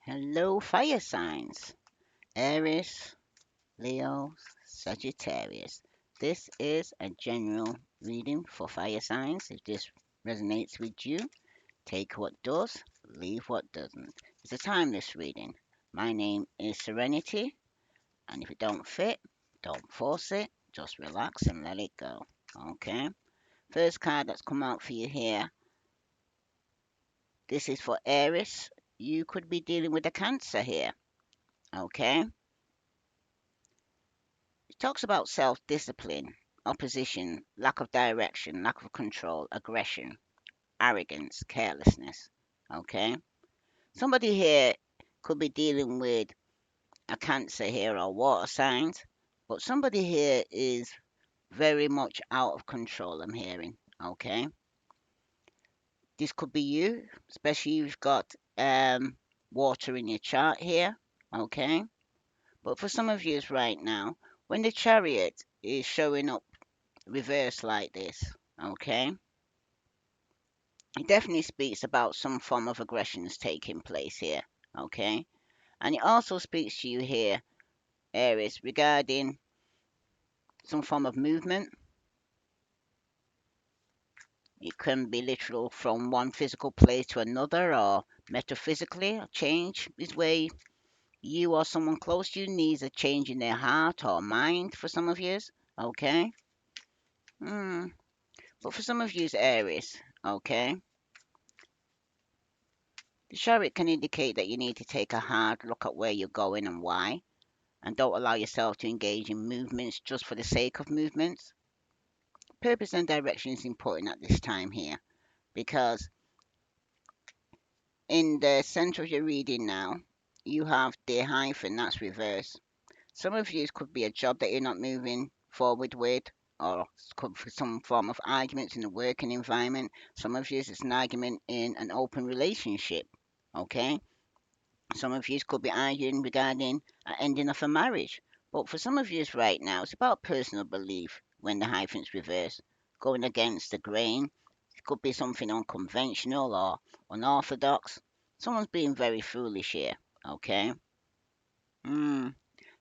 Hello, fire signs. Aries, Leo, Sagittarius. This is a general reading for fire signs. If this resonates with you, take what does, leave what doesn't. It's a timeless reading. My name is Serenity, and if it don't fit, don't force it. Just relax and let it go. Okay? First card that's come out for you here. This is for Aries. You could be dealing with a Cancer here. Okay? It talks about self discipline, opposition, lack of direction, lack of control, aggression, arrogance, carelessness. Okay? Somebody here could be dealing with a Cancer here or water signs, but somebody here is very much out of control, I'm hearing. Okay? This could be you, especially if you've got water in your chart here. Okay? But for some of you right now, when the chariot is showing up reversed like this, okay, it definitely speaks about some form of aggressions taking place here, okay, and it also speaks to you here, Aries, regarding some form of movement. It can be literal from one physical place to another, or metaphysically, a change is where you or someone close to you needs a change in their heart or mind for some of you, okay. Hmm. But for some of you, Aries, okay, the chariot can indicate that you need to take a hard look at where you're going and why, and don't allow yourself to engage in movements just for the sake of movements. Purpose and direction is important at this time here because in the center of your reading now, you have the hyphen that's reversed. Some of you could be a job that you're not moving forward with, or could be some form of arguments in the working environment. Some of you it's an argument in an open relationship. Okay, some of you could be arguing regarding an ending of a marriage. But for some of you right now, it's about personal belief when the hyphen's reversed, going against the grain. It could be something unconventional or unorthodox. Someone's being very foolish here, okay? Hmm.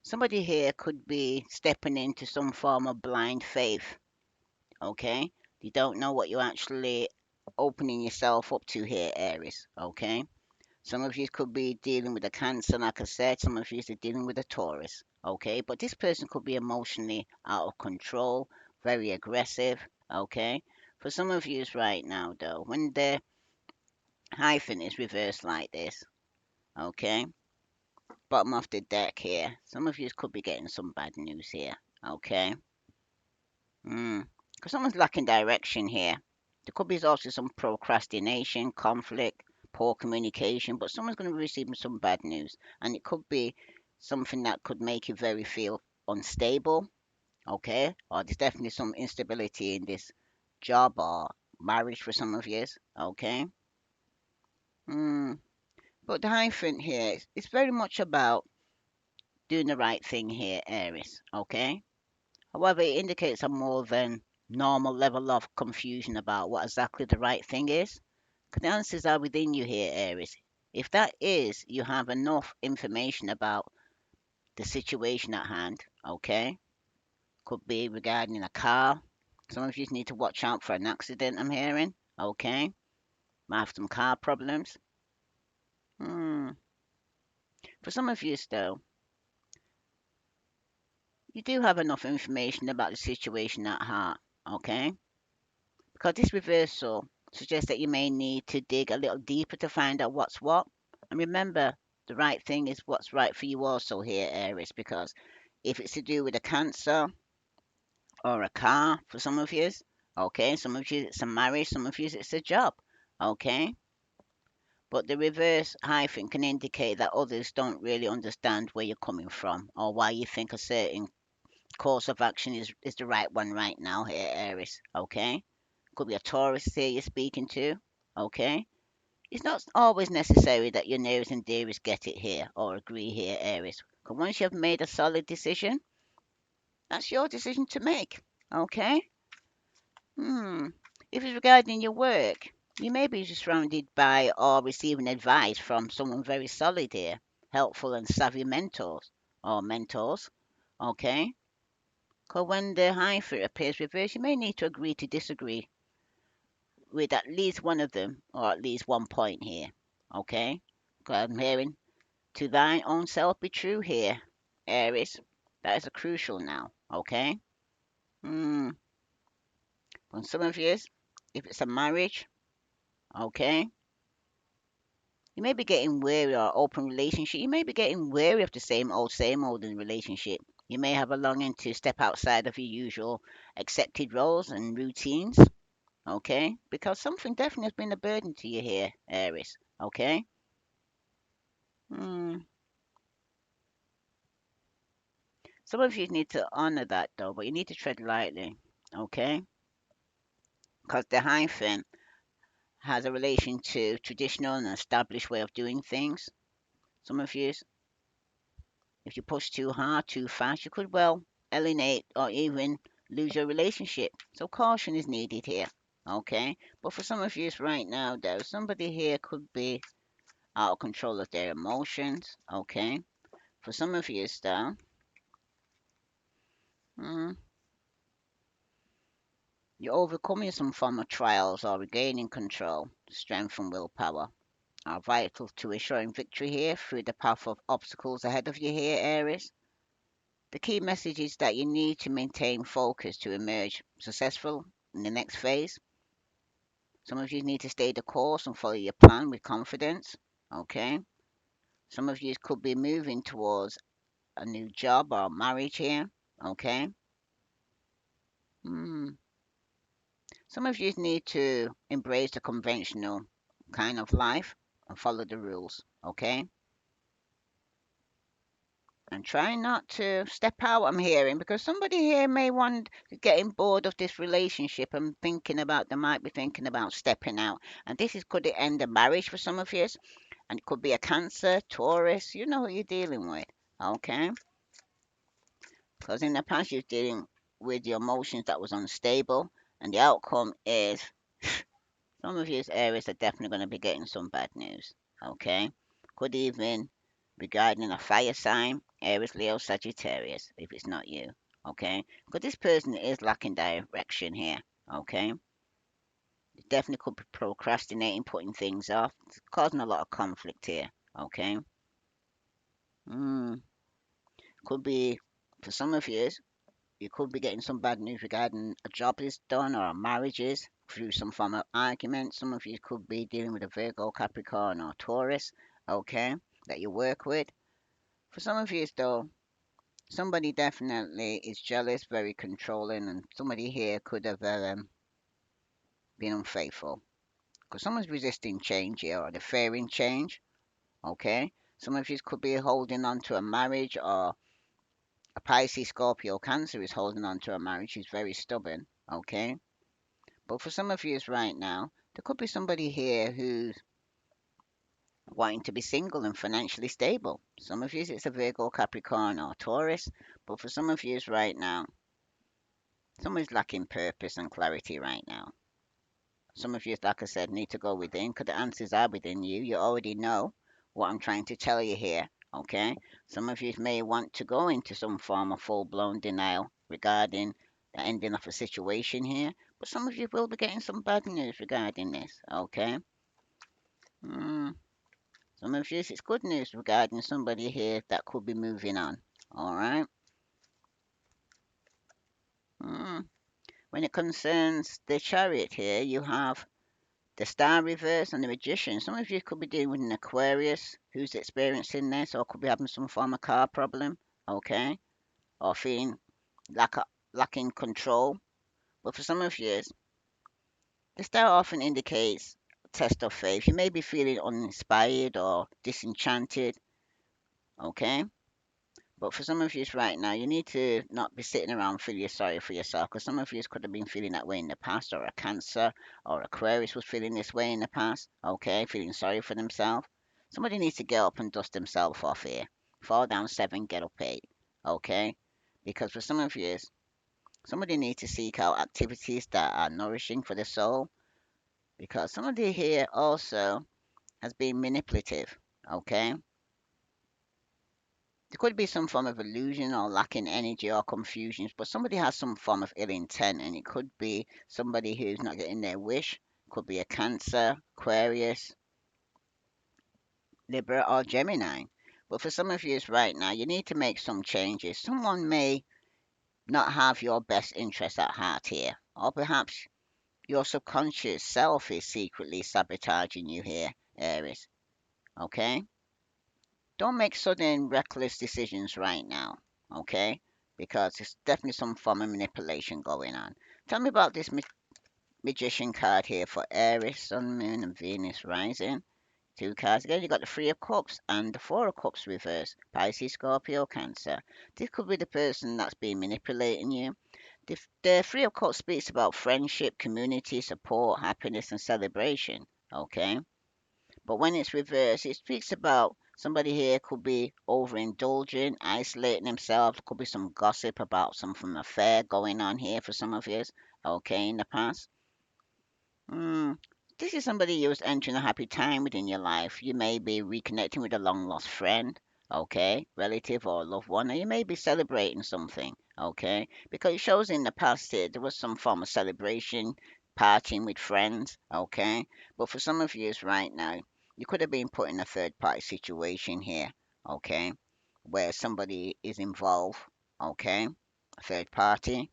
Somebody here could be stepping into some form of blind faith, okay? You don't know what you're actually opening yourself up to here, Aries, okay? Some of you could be dealing with a Cancer, like I said. Some of you are dealing with a Taurus. Okay, but this person could be emotionally out of control, very aggressive. Okay, for some of you right now, though, when the hyphen is reversed like this, okay, bottom of the deck here, some of you could be getting some bad news here. Okay, because someone's lacking direction here. There could be also some procrastination, conflict, poor communication, but someone's going to be receiving some bad news, and it could be something that could make you very feel unstable. Okay, or there's definitely some instability in this job or marriage for some of you. Okay, mm. But the hyphen here is very much about doing the right thing here, Aries. Okay. However, it indicates a more than normal level of confusion about what exactly the right thing is. Because the answers are within you here, Aries. If that is, you have enough information about the situation at hand, okay? Could be regarding a car. Some of you need to watch out for an accident, I'm hearing, okay? Might have some car problems. Hmm. For some of you, though, you do have enough information about the situation at heart, okay? Because this reversal suggests that you may need to dig a little deeper to find out what's what. And remember, the right thing is what's right for you also here, Aries, because if it's to do with a Cancer or a car for some of you, okay, some of you it's a marriage, some of you it's a job, okay? But the reverse hyphen can indicate that others don't really understand where you're coming from or why you think a certain course of action is the right one right now here, Aries, okay? Could be a Taurus here you're speaking to, okay? It's not always necessary that your nearest and dearest get it here or agree here, Aries. Because once you have made a solid decision, that's your decision to make, okay? Hmm. If it's regarding your work, You may be surrounded by or receiving advice from someone very solid here, helpful and savvy mentors. Okay? Because when the Hierophant appears reversed, you may need to agree to disagree with at least one of them, or at least one point here. Okay? 'Cause I'm hearing to thine own self be true here, Aries. That is a crucial now. Okay? Hmm. For some of you, if it's a marriage, okay, you may be getting weary or open relationship. You may be getting weary of the same old in relationship. You may have a longing to step outside of your usual accepted roles and routines. Okay, because something definitely has been a burden to you here, Aries. Okay. Hmm. Some of you need to honor that though, but you need to tread lightly. Okay, because the hyphen has a relation to traditional and established way of doing things. Some of you, if you push too hard, too fast, you could well alienate or even lose your relationship. So caution is needed here. Okay. But for some of you right now, though, somebody here could be out of control of their emotions. Okay. For some of you, though, mm, you're overcoming some form of trials or regaining control. Strength and willpower are vital to assuring victory here through the path of obstacles ahead of you here, Aries. The key message is that you need to maintain focus to emerge successful in the next phase. Some of you need to stay the course and follow your plan with confidence. Okay. Some of you could be moving towards a new job or marriage here. Okay. Hmm. Some of you need to embrace the conventional kind of life and follow the rules. Okay. And try not to step out, I'm hearing, because somebody here may want getting bored of this relationship and thinking about, they might be thinking about stepping out. And this is could it end a marriage for some of you, and it could be a Cancer, Taurus, you know who you're dealing with. Okay? Because in the past you're dealing with your emotions that was unstable, and the outcome is some of these areas are definitely going to be getting some bad news. Okay? Could even regarding a fire sign, Aries, Leo, Sagittarius, if it's not you. Okay? Because this person is lacking direction here. Okay? They definitely could be procrastinating, putting things off, it's causing a lot of conflict here. Okay? Mm, could be, for some of you could be getting some bad news regarding a job is done or a marriage is through some form of argument. Some of you could be dealing with a Virgo, Capricorn, or Taurus, okay, that you work with. For some of you, though, somebody definitely is jealous, very controlling, and somebody here could have been unfaithful. Because someone's resisting change here or they're fearing change, okay? Some of you could be holding on to a marriage, or a Pisces, Scorpio, Cancer is holding on to a marriage who's very stubborn, okay? But for some of you right now, there could be somebody here who's wanting to be single and financially stable. Some of you, it's a Virgo, Capricorn, or Taurus. But for some of you right now, someone's lacking purpose and clarity right now. Some of you, like I said, need to go within because the answers are within you. You already know what I'm trying to tell you here. Okay? Some of you may want to go into some form of full blown denial regarding the ending of a situation here. But some of you will be getting some bad news regarding this. Okay? Mm, some of you, it's good news regarding somebody here that could be moving on. Alright? Mm. When it concerns the chariot here, you have the star reverse and the magician. Some of you could be dealing with an Aquarius who's experiencing this, or could be having some form of car problem, okay, or feeling lack lacking control. But for some of you, the star often indicates a test of faith. You may be feeling uninspired or disenchanted, okay. But for some of you right now, you need to not be sitting around feeling sorry for yourself because some of you could have been feeling that way in the past, or a Cancer or Aquarius was feeling this way in the past, okay, feeling sorry for themselves. Somebody needs to get up and dust themselves off here. Fall down seven, get up eight, okay? Because for some of you, somebody needs to seek out activities that are nourishing for the soul, because somebody here also has been manipulative. Okay, there could be some form of illusion or lacking energy or confusions, but somebody has some form of ill intent, and it could be somebody who's not getting their wish. Could be a Cancer, Aquarius, Libra, or Gemini. But for some of you right now, you need to make some changes. Someone may not have your best interest at heart here, or perhaps your subconscious self is secretly sabotaging you here, Aries. Okay? Don't make sudden reckless decisions right now. Okay? Because there's definitely some form of manipulation going on. Tell me about this magician card here for Aries, Sun, Moon, and Venus rising. Two cards again. You got the Three of Cups and the Four of Cups reversed. Pisces, Scorpio, Cancer. This could be the person that's been manipulating you. The Three of Cups speaks about friendship, community, support, happiness, and celebration. Okay? But when it's reversed, it speaks about somebody here could be overindulgent, isolating themselves. Could be some gossip about some from affair going on here for some of you. Okay, in the past. Mm, this is somebody who's entering a happy time within your life. You may be reconnecting with a long lost friend, okay, relative or loved one, or you may be celebrating something, okay, because it shows in the past here there was some form of celebration, partying with friends, okay, but for some of you right now, you could have been put in a third party situation here, okay, where somebody is involved, okay, a third party.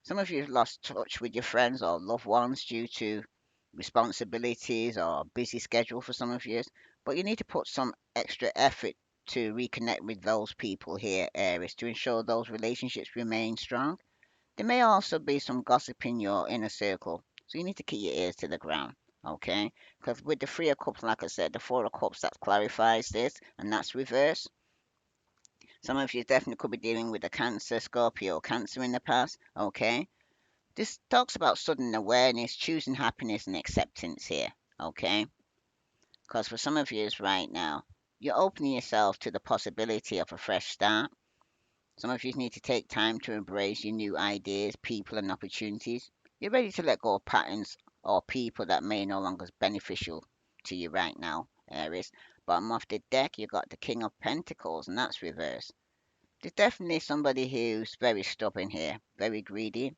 Some of you have lost touch with your friends or loved ones due to responsibilities or busy schedule for some of you, but you need to put some extra effort to reconnect with those people here, Aries, to ensure those relationships remain strong. There may also be some gossip in your inner circle, so you need to keep your ears to the ground, okay? Because with the Three of Cups, like I said, the Four of Cups, that clarifies this, and that's reverse. Some of you definitely could be dealing with a Cancer, Scorpio, Cancer in the past, okay? This talks about sudden awareness, choosing happiness and acceptance here, okay? Because for some of you right now, you're opening yourself to the possibility of a fresh start. Some of you need to take time to embrace your new ideas, people, and opportunities. You're ready to let go of patterns or people that may no longer be beneficial to you right now, Aries. Bottom of the deck, you got the King of Pentacles, and that's reversed. There's definitely somebody who's very stubborn here, very greedy,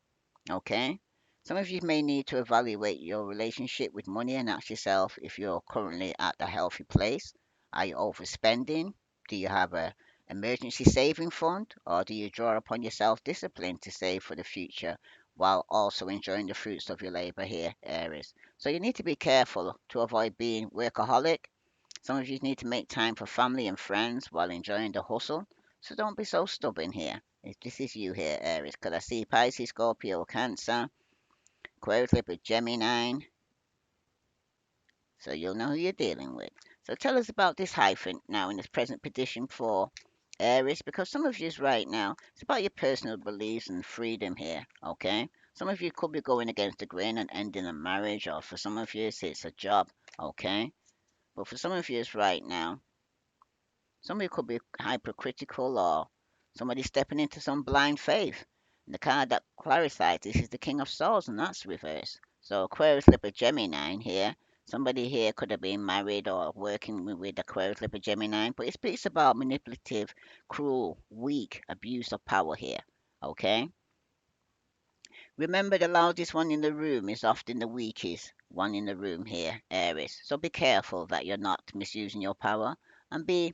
okay? Some of you may need to evaluate your relationship with money and ask yourself if you're currently at a healthy place. Are you overspending? Do you have a emergency saving fund? Or do you draw upon your self-discipline to save for the future while also enjoying the fruits of your labor here, Aries? So you need to be careful to avoid being workaholic. Some of you need to make time for family and friends while enjoying the hustle. So don't be so stubborn here. If this is you here, Aries, because I see Pisces, Scorpio, Cancer, Aquarius, Libra, Gemini, so you'll know who you're dealing with. So tell us about this hyphen now in its present position for Aries, because some of you right now, it's about your personal beliefs and freedom here, okay? Some of you could be going against the grain and ending a marriage, or for some of you, it's a job, okay? But for some of you right now, somebody could be hypercritical or somebody stepping into some blind faith. And the card that clarifies this is the King of Swords, and that's reversed. So Aquarius, Libra, Gemini here. Somebody here could have been married or working with Aquarius, Libra, Gemini, but it speaks about manipulative, cruel, weak abuse of power here. Okay? Remember, the loudest one in the room is often the weakest one in the room here, Aries. So be careful that you're not misusing your power and be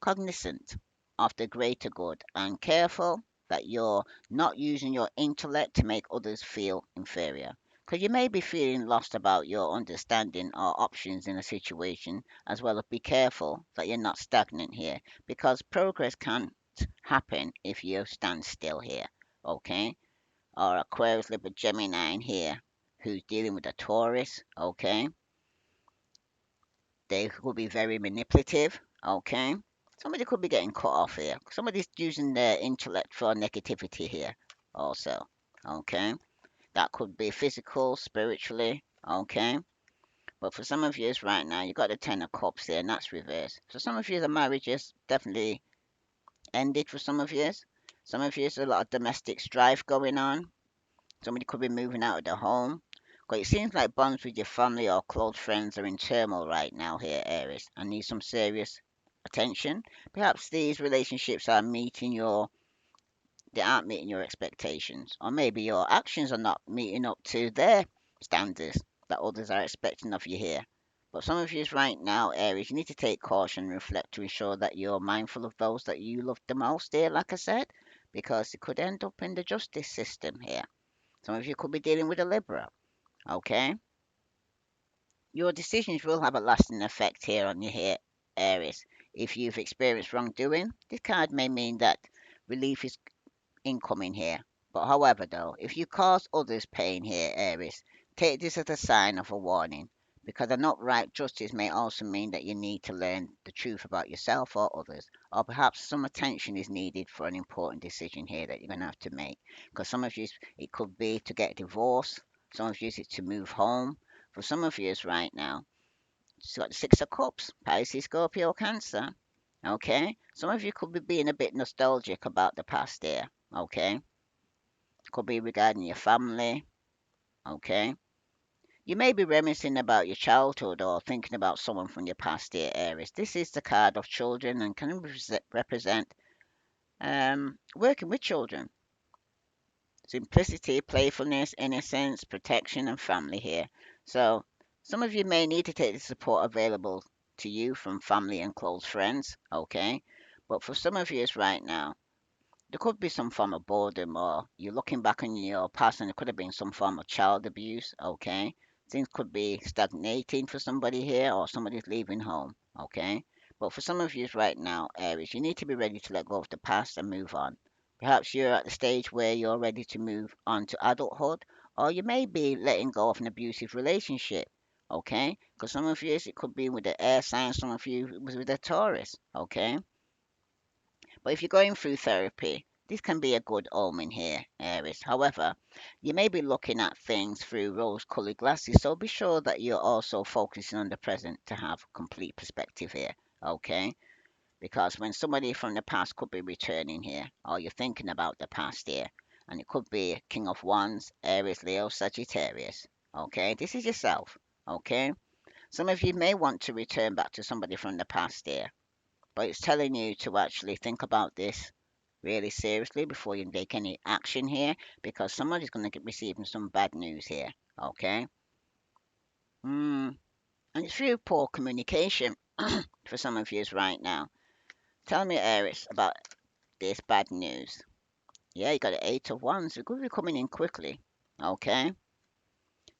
cognizant of the greater good and careful that you're not using your intellect to make others feel inferior. Because you may be feeling lost about your understanding or options in a situation, as well as be careful that you're not stagnant here, because progress can't happen if you stand still here, okay? Or Aquarius, Libra, Gemini here, who's dealing with a Taurus, okay? They could be very manipulative, okay? Somebody could be getting cut off here. Somebody's using their intellect for negativity here, also, okay? That could be physical, spiritually, okay? But for some of you right now, you got the Ten of Cups here, and that's reversed. So some of you, the marriages definitely ended for some of you. Some of you, there's a lot of domestic strife going on. Somebody could be moving out of the home. Because it seems like bonds with your family or close friends are in turmoil right now here, Aries, and need some serious attention. Perhaps these relationships are they aren't meeting your expectations, or maybe your actions are not meeting up to their standards that others are expecting of you here. But some of you right now, Aries, you need to take caution and reflect to ensure that you're mindful of those that you love the most here, like I said, because it could end up in the justice system here. Some of you could be dealing with a Libra, okay? Your decisions will have a lasting effect here on you here, Aries. If you've experienced wrongdoing, this card may mean that relief is incoming here. But however, though, if you cause others pain here, Aries, take this as a sign of a warning, because an upright justice may also mean that you need to learn the truth about yourself or others, or perhaps some attention is needed for an important decision here that you're going to have to make. Because some of you, it could be to get a divorce, some of you, it's to move home. For some of you, right now, it's got the Six of Cups, Pisces, Scorpio, Cancer. Okay, some of you could be being a bit nostalgic about the past here. Okay, could be regarding your family. Okay, you may be reminiscing about your childhood or thinking about someone from your past here, Aries. This is the card of children and can represent working with children. Simplicity, playfulness, innocence, protection, and family here. So, some of you may need to take the support available to you from family and close friends, okay? But for some of you right now, there could be some form of boredom, or you're looking back on your past and there could have been some form of child abuse, okay? Things could be stagnating for somebody here, or somebody's leaving home, okay? But for some of you right now, Aries, you need to be ready to let go of the past and move on. Perhaps you're at the stage where you're ready to move on to adulthood, or you may be letting go of an abusive relationship, okay? Because some of you, it could be with the air sign, some of you was with a Taurus, okay? But if you're going through therapy, this can be a good omen here, Aries. However, you may be looking at things through rose colored glasses, so be sure that you're also focusing on the present to have complete perspective here, okay? Because when somebody from the past could be returning here, or you're thinking about the past here, and it could be King of Wands, Aries, Leo, Sagittarius, okay? This is yourself, okay? Some of you may want to return back to somebody from the past here, but it's telling you to actually think about this really seriously before you take any action here because somebody's going to get receiving some bad news here. Okay. And it's through poor communication for some of you right now. Tell me, Aries, about this bad news. Yeah, you got the Eight of Wands. It could be coming in quickly. Okay.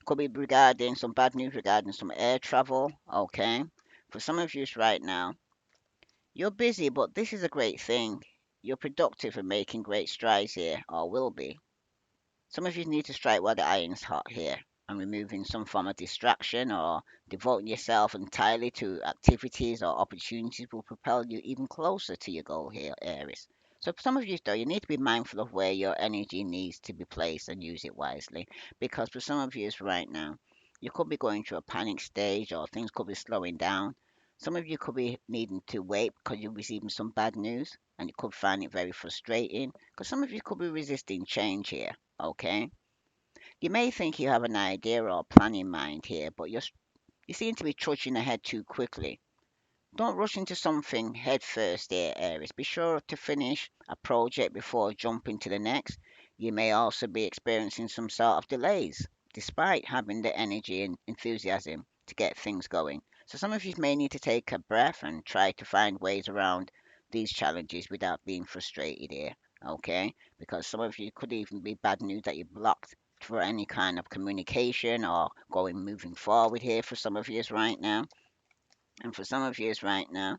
Could be regarding some bad news regarding some air travel. Okay. For some of you right now, you're busy, but this is a great thing. You're productive and making great strides here, or will be. Some of you need to strike while the iron's hot here and removing some form of distraction or devoting yourself entirely to activities or opportunities will propel you even closer to your goal here, Aries. So for some of you though, you need to be mindful of where your energy needs to be placed and use it wisely. Because for some of you right now, you could be going through a panic stage or things could be slowing down. Some of you could be needing to wait because you're receiving some bad news and you could find it very frustrating because some of you could be resisting change here. Okay. You may think you have an idea or plan in mind here, but you seem to be trudging ahead too quickly. Don't rush into something head first here, Aries. Be sure to finish a project before jumping to the next. You may also be experiencing some sort of delays, despite having the energy and enthusiasm to get things going. So some of you may need to take a breath and try to find ways around these challenges without being frustrated here, okay? Because some of you could even be bad news that you blocked for any kind of communication or moving forward here for some of you right now. And for some of you right now,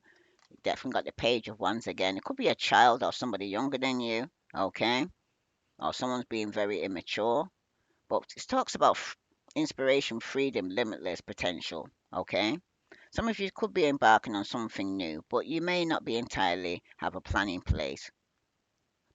you definitely got the page of wands again. It could be a child or somebody younger than you, okay? Or someone's being very immature. But it talks about inspiration, freedom, limitless potential, okay? Some of you could be embarking on something new, but you may not be entirely have a plan in place,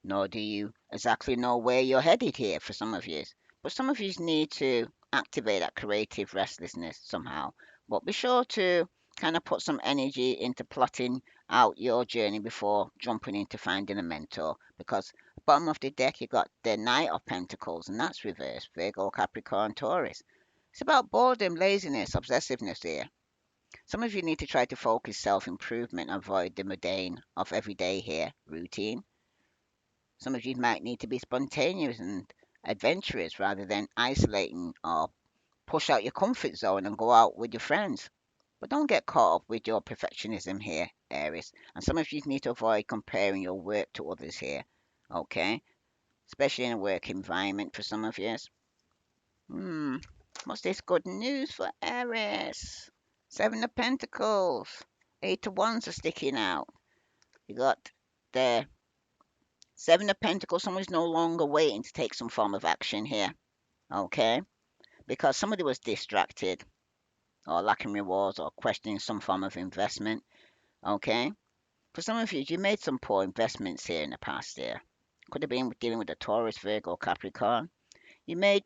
nor do you exactly know where you're headed here for some of you. But some of you need to activate that creative restlessness somehow. But be sure to kind of put some energy into plotting out your journey before jumping into finding a mentor. Because bottom of the deck, you got the Knight of Pentacles, and that's reversed Virgo, Capricorn, Taurus. It's about boredom, laziness, obsessiveness here. Some of you need to try to focus self-improvement and avoid the mundane of everyday here routine. Some of you might need to be spontaneous and adventurous rather than isolating or push out your comfort zone and go out with your friends. But don't get caught up with your perfectionism here, Aries. And some of you need to avoid comparing your work to others here, okay? Especially in a work environment for some of you. Hmm, what's this good news for Aries? Seven of Pentacles. Eight of Wands are sticking out. You got the Seven of Pentacles. Someone's no longer waiting to take some form of action here, okay? Because somebody was distracted or lacking rewards or questioning some form of investment, okay? For some of you, you made some poor investments here in the past year. Could have been dealing with a Taurus, Virgo, Capricorn. You made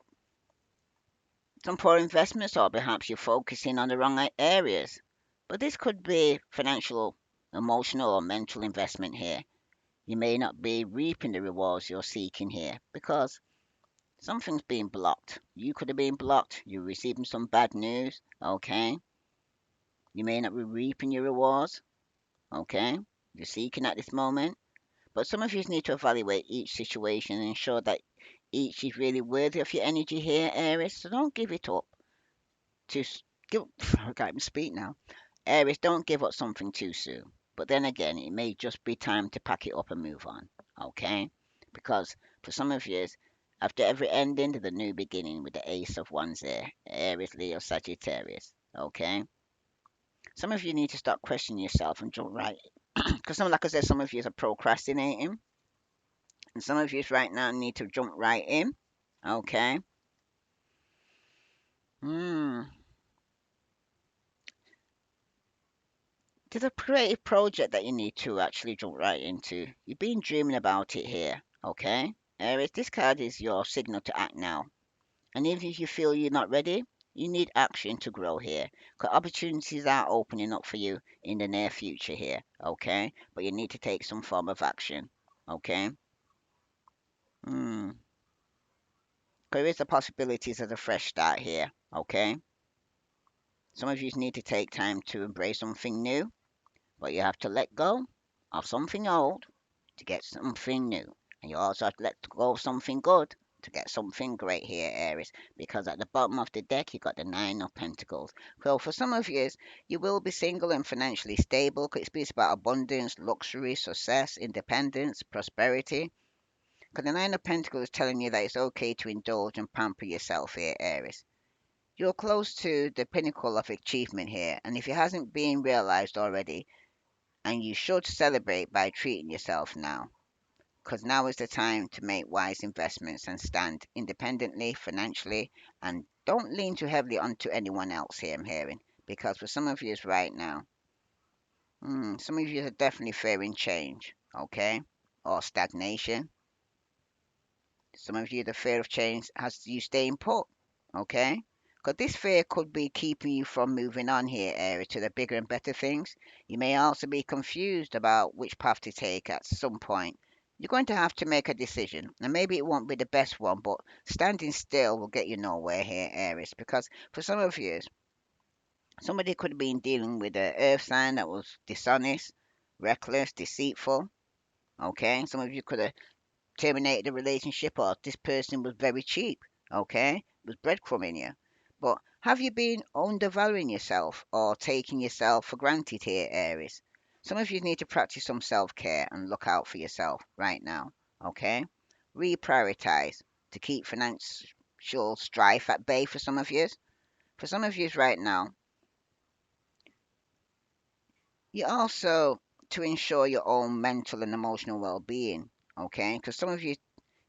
some poor investments, or perhaps you're focusing on the wrong areas. But this could be financial, emotional, or mental investment here. You may not be reaping the rewards you're seeking here because something's being blocked. You could have been blocked. You're receiving some bad news. Okay. You may not be reaping your rewards. Okay. You're seeking at this moment. But some of you need to evaluate each situation and ensure that each is really worthy of your energy here, Aries. So don't give it up. To give, I can't even speak now. Aries, don't give up something too soon. But then again, it may just be time to pack it up and move on. Okay? Because for some of you, after every ending, there's a new beginning with the Ace of Wands there. Aries, Leo, Sagittarius. Okay? Some of you need to start questioning yourself and jump right. Because like I said, some of you are procrastinating. And some of you right now need to jump right in. Okay? Hmm. There's a creative project that you need to actually jump right into. You've been dreaming about it here, okay? Aries, this card is your signal to act now. And even if you feel you're not ready, you need action to grow here. Because opportunities are opening up for you in the near future here, okay? But you need to take some form of action, okay? Hmm. There is the possibilities of a fresh start here, okay? Some of you need to take time to embrace something new, but you have to let go of something old to get something new. And you also have to let go of something good to get something great here, Aries. Because at the bottom of the deck, you got the Nine of Pentacles. So for some of you, you will be single and financially stable. It speaks about abundance, luxury, success, independence, prosperity. Because the Nine of Pentacles is telling you that it's okay to indulge and pamper yourself here, Aries. You're close to the pinnacle of achievement here, and if it hasn't been realized already, and you should celebrate by treating yourself now, because now is the time to make wise investments and stand independently financially, and don't lean too heavily onto anyone else here, I'm hearing, because for some of you right now, some of you are definitely fearing change, okay, or stagnation. Some of you, the fear of change has you staying put, okay? Because this fear could be keeping you from moving on here, area, to the bigger and better things. You may also be confused about which path to take at some point. You're going to have to make a decision, and maybe it won't be the best one, but standing still will get you nowhere here, Aries. Because for some of you, somebody could have been dealing with an earth sign that was dishonest, reckless, deceitful. Okay, some of you could have terminated the relationship or this person was very cheap, okay? Was breadcrumbing you. But have you been undervaluing yourself or taking yourself for granted here, Aries? Some of you need to practice some self care and look out for yourself right now, okay? Reprioritize to keep financial strife at bay for some of you. For some of you right now, you also to ensure your own mental and emotional well being, okay? Because some of you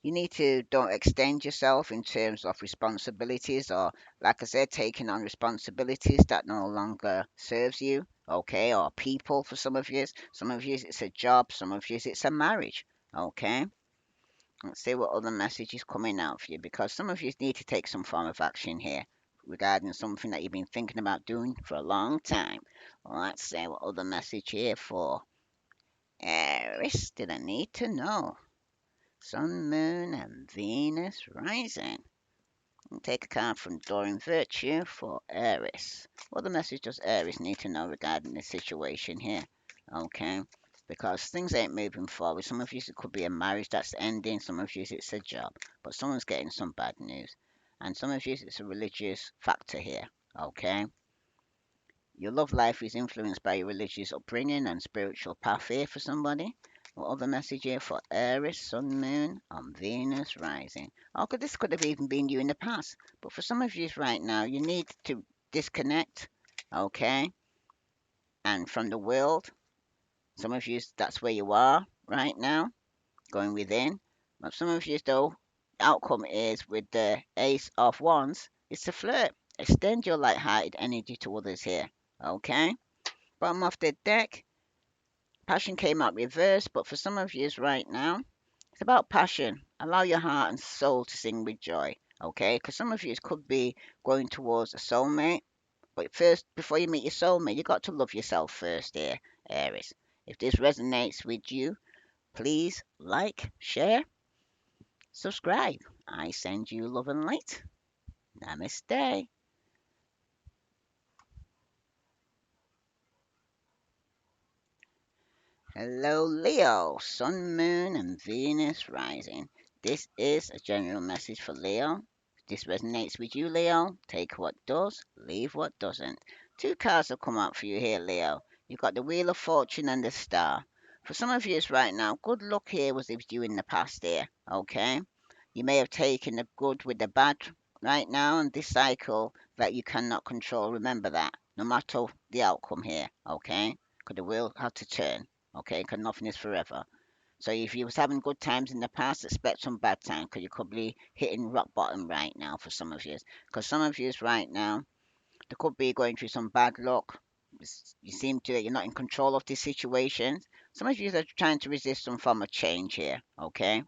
you need to don't extend yourself in terms of responsibilities or like I said taking on responsibilities that no longer serves you, okay, or people. For some of you it's a job, some of you it's a marriage, okay. Let's see what other message is coming out for you because some of you need to take some form of action here regarding something that you've been thinking about doing for a long time. Let's see what other message here for Aries did I need to know. Sun, Moon, and Venus rising. And take a card from Doreen Virtue for Aries. What the message does Aries need to know regarding this situation here? Okay. Because things ain't moving forward. Some of you it could be a marriage that's ending, some of you it's a job, but someone's getting some bad news. And some of you it's a religious factor here. Okay. Your love life is influenced by your religious upbringing and spiritual path here for somebody. What other message here for Aries, Sun, Moon, on Venus rising? Oh, this could have even been you in the past. But for some of you right now, you need to disconnect, okay? And from the world, some of you, that's where you are right now, going within. But some of you, though, outcome is with the Ace of Wands, it's a flirt. Extend your light-hearted energy to others here, okay? Bottom of the deck, passion came out reversed, but for some of you right now, it's about passion. Allow your heart and soul to sing with joy, okay? Because some of you could be going towards a soulmate, but first, before you meet your soulmate, you got to love yourself first, here, Aries. If this resonates with you, please like, share, subscribe. I send you love and light. Namaste. Hello, Leo, Sun, Moon, and Venus rising. This is a general message for Leo. If this resonates with you, Leo, take what does, leave what doesn't. Two cards have come out for you here, Leo. You've got the Wheel of Fortune and the Star. For some of you right now, good luck here was with you in the past here, okay? You may have taken the good with the bad right now, and this cycle that you cannot control, remember that, no matter the outcome here, okay? Because the wheel has to turn. Okay, because nothing is forever. So if you was having good times in the past, expect some bad times because you could be hitting rock bottom right now for some of you. Because some of you right now, they could be going through some bad luck. You seem to you're not in control of these situations. Some of you are trying to resist some form of change here. Okay,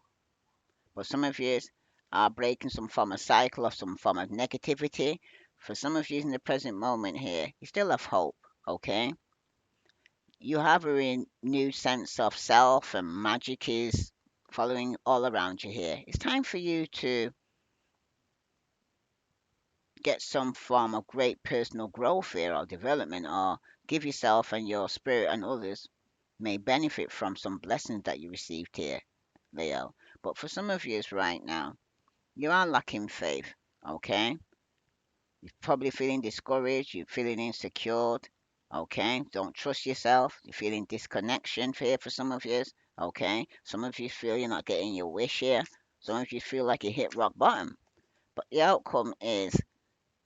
but some of you are breaking some form of cycle or some form of negativity. For some of you in the present moment here, you still have hope. Okay, you have a renewed sense of self and magic is following all around you here. It's time for you to get some form of great personal growth here or development or give yourself and your spirit and others may benefit from some blessings that you received here, Leo. But for some of you right now, you are lacking faith, okay? You're probably feeling discouraged, you're feeling insecure, okay? Don't trust yourself, you're feeling disconnection here for some of you, okay? Some of you feel you're not getting your wish here, some of you feel like you hit rock bottom. But the outcome is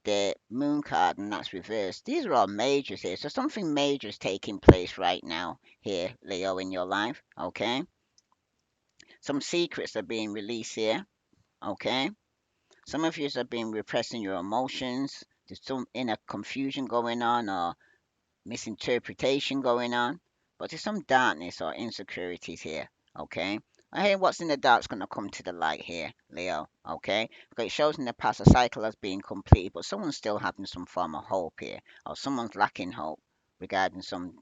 the moon card and that's reversed. These are all majors here, so something major is taking place right now here, Leo, in your life, okay? Some secrets are being released here, okay? Some of you have been repressing your emotions. There's some inner confusion going on or misinterpretation going on. But there's some darkness or insecurities here. Okay? I hear what's in the dark's going to come to the light here, Leo. Okay? Because it shows in the past a cycle has been completed, but someone's still having some form of hope here. Or someone's lacking hope regarding some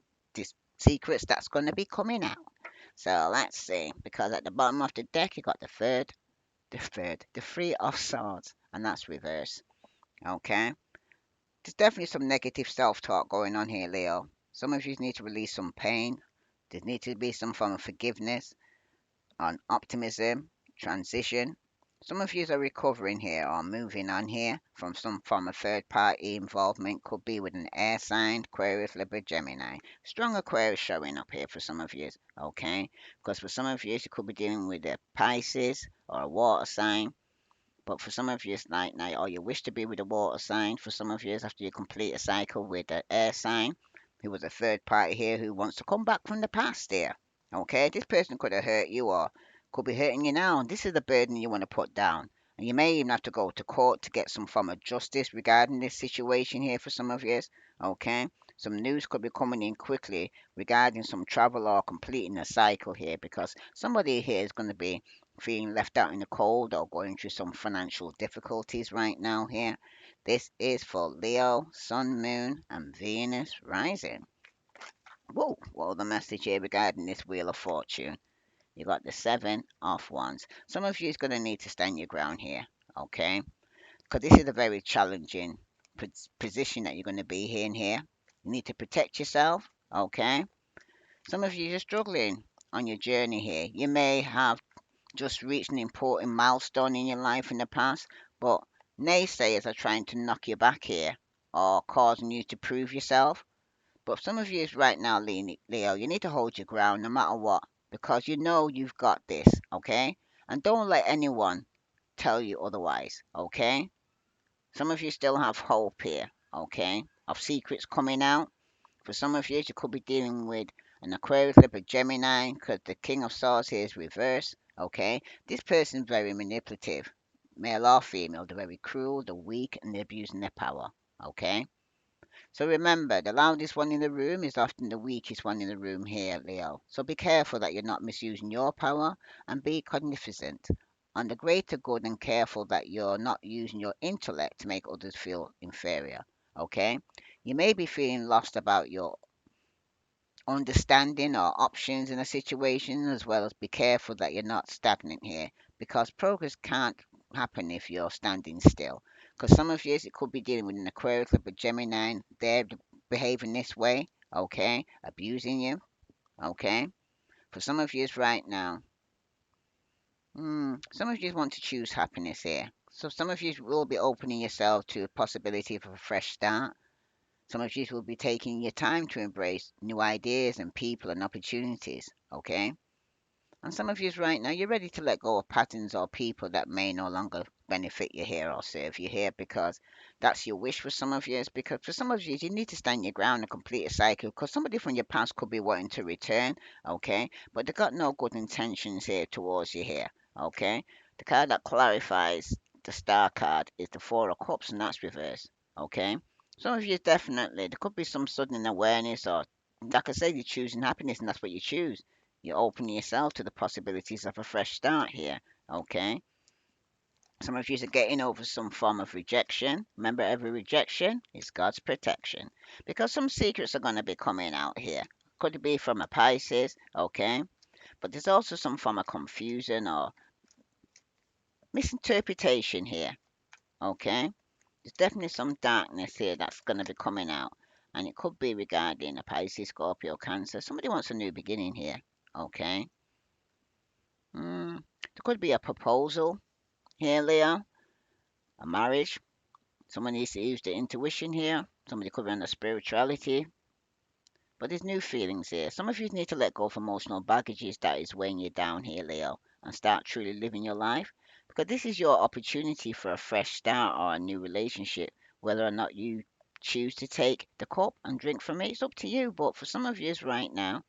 secrets that's going to be coming out. So let's see. Because at the bottom of the deck, you got the Three of Swords, and that's reverse. Okay? There's definitely some negative self talk going on here, Leo. Some of you need to release some pain. There needs to be some form of forgiveness on optimism, transition. Some of you are recovering here or moving on here from some form of third party involvement. Could be with an air sign, Aquarius, Libra, Gemini. Strong Aquarius showing up here for some of you, okay? Because for some of you, you could be dealing with a Pisces or a water sign. But for some of you, it's night night, or you wish to be with a water sign. For some of you, after you complete a cycle with an air sign, who was a third party here who wants to come back from the past here. Okay, this person could have hurt you or could be hurting you now. This is the burden you want to put down. And you may even have to go to court to get some form of justice regarding this situation here for some of you. Okay, some news could be coming in quickly regarding some travel or completing a cycle here because somebody here is going to be feeling left out in the cold or going through some financial difficulties right now here. This is for Leo, Sun, Moon, and Venus rising. Whoa, well, the message here regarding this Wheel of Fortune. You got the Seven of Wands. Some of you is going to need to stand your ground here, okay? because this is a very challenging position that you're going to be in here. You need to protect yourself, okay? Some of you are struggling on your journey here. You may have just reached an important milestone in your life in the past, but naysayers are trying to knock you back here or causing you to prove yourself. But some of you is right now, Leo, you need to hold your ground no matter what, because you know you've got this, okay? And don't let anyone tell you otherwise, okay? Some of you still have hope here, okay? Of secrets coming out. For some of you, you could be dealing with an Aquarius, Libra, Gemini, because the King of Swords here is reversed, okay? This person's very manipulative, male or female. They're very cruel, they're weak, and they're abusing their power, okay? So remember, the loudest one in the room is often the weakest one in the room here, Leo. So be careful that you're not misusing your power and be cognizant on the greater good and careful that you're not using your intellect to make others feel inferior. Okay? You may be feeling lost about your understanding or options in a situation, as well as be careful that you're not stagnant here because progress can't happen if you're standing still. Because some of you, it could be dealing with an Aquarius or a Gemini, they're behaving this way, okay, abusing you, okay. For some of you right now, some of you want to choose happiness here. So some of you will be opening yourself to a possibility of a fresh start. Some of you will be taking your time to embrace new ideas and people and opportunities, okay? And some of you right now, you're ready to let go of patterns or people that may no longer benefit you here or serve you here because that's your wish for some of you. Because for some of you need to stand your ground and complete a cycle because somebody from your past could be wanting to return, okay? But they got no good intentions here towards you here, okay? The card that clarifies the star card is the Four of Cups and that's reversed, okay? Some of you definitely, there could be some sudden awareness or, like I said, you're choosing happiness and that's what you choose. You're opening yourself to the possibilities of a fresh start here, okay? Some of you are getting over some form of rejection. Remember, every rejection is God's protection because some secrets are going to be coming out here. Could be from a Pisces, okay? But there's also some form of confusion or misinterpretation here, okay? There's definitely some darkness here that's going to be coming out, and it could be regarding a Pisces, Scorpio, Cancer. Somebody wants a new beginning here, okay? There could be a proposal here, Leo, a marriage. Someone needs to use their intuition here. Somebody could be on the spirituality. But there's new feelings here. Some of you need to let go of emotional baggages that is weighing you down here, Leo, and start truly living your life. Because this is your opportunity for a fresh start or a new relationship. Whether or not you choose to take the cup and drink from it, it's up to you. But for some of you right now,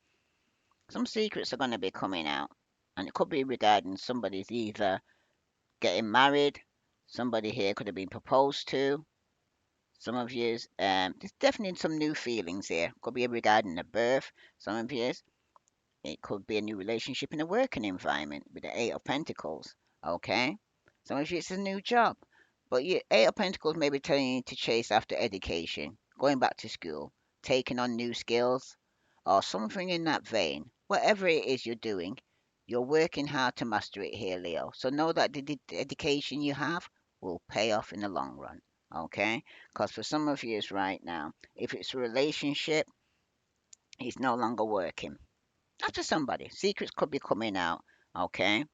some secrets are going to be coming out. And it could be regarding somebody's either getting married. Somebody here could have been proposed to. Some of yous, there's definitely some new feelings here. Could be regarding a birth. Some of yous, it could be a new relationship in a working environment with the Eight of Pentacles. Okay. Some of you, it's a new job. But your Eight of Pentacles may be telling you to chase after education, going back to school, taking on new skills, or something in that vein. Whatever it is you're doing, you're working hard to master it here, Leo. So know that the dedication you have will pay off in the long run. Okay? Because for some of you right now, if it's a relationship, it's no longer working. After somebody, secrets could be coming out. Okay?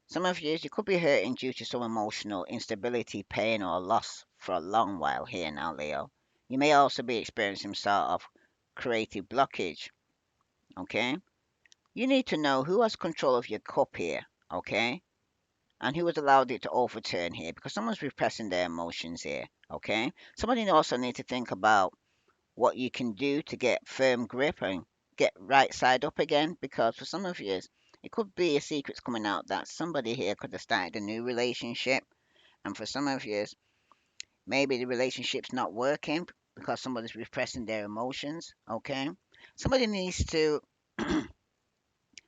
Some of you could be hurting due to some emotional instability, pain, or loss for a long while here now, Leo. You may also be experiencing some sort of creative blockage. Okay? You need to know who has control of your cup here. Okay? And who has allowed it to overturn here because someone's repressing their emotions here. Okay? Somebody also needs to think about what you can do to get firm grip and get right side up again because for some of you, it could be a secret's coming out that somebody here could have started a new relationship. And for some of you, maybe the relationship's not working because somebody's repressing their emotions. Okay? Somebody needs to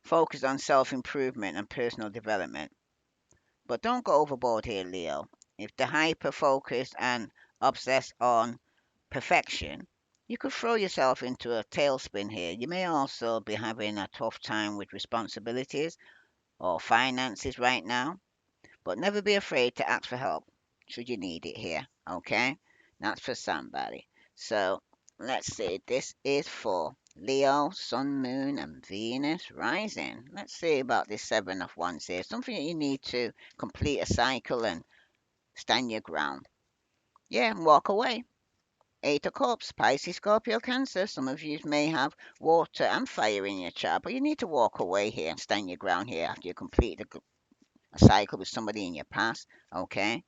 focus on self improvement and personal development. But don't go overboard here, Leo. If the hyper focus and obsess on perfection, you could throw yourself into a tailspin here. You may also be having a tough time with responsibilities or finances right now, but never be afraid to ask for help. should you need it here. Okay, that's for somebody. So let's see, this is for Leo, Sun, Moon, and Venus rising. Let's see about this Seven of Wands here. Something that you need to complete a cycle and stand your ground. Yeah, and walk away. Eight of Cups, Pisces, Scorpio, Cancer. Some of you may have water and fire in your chart, but you need to walk away here and stand your ground here after you complete a cycle with somebody in your past. Okay,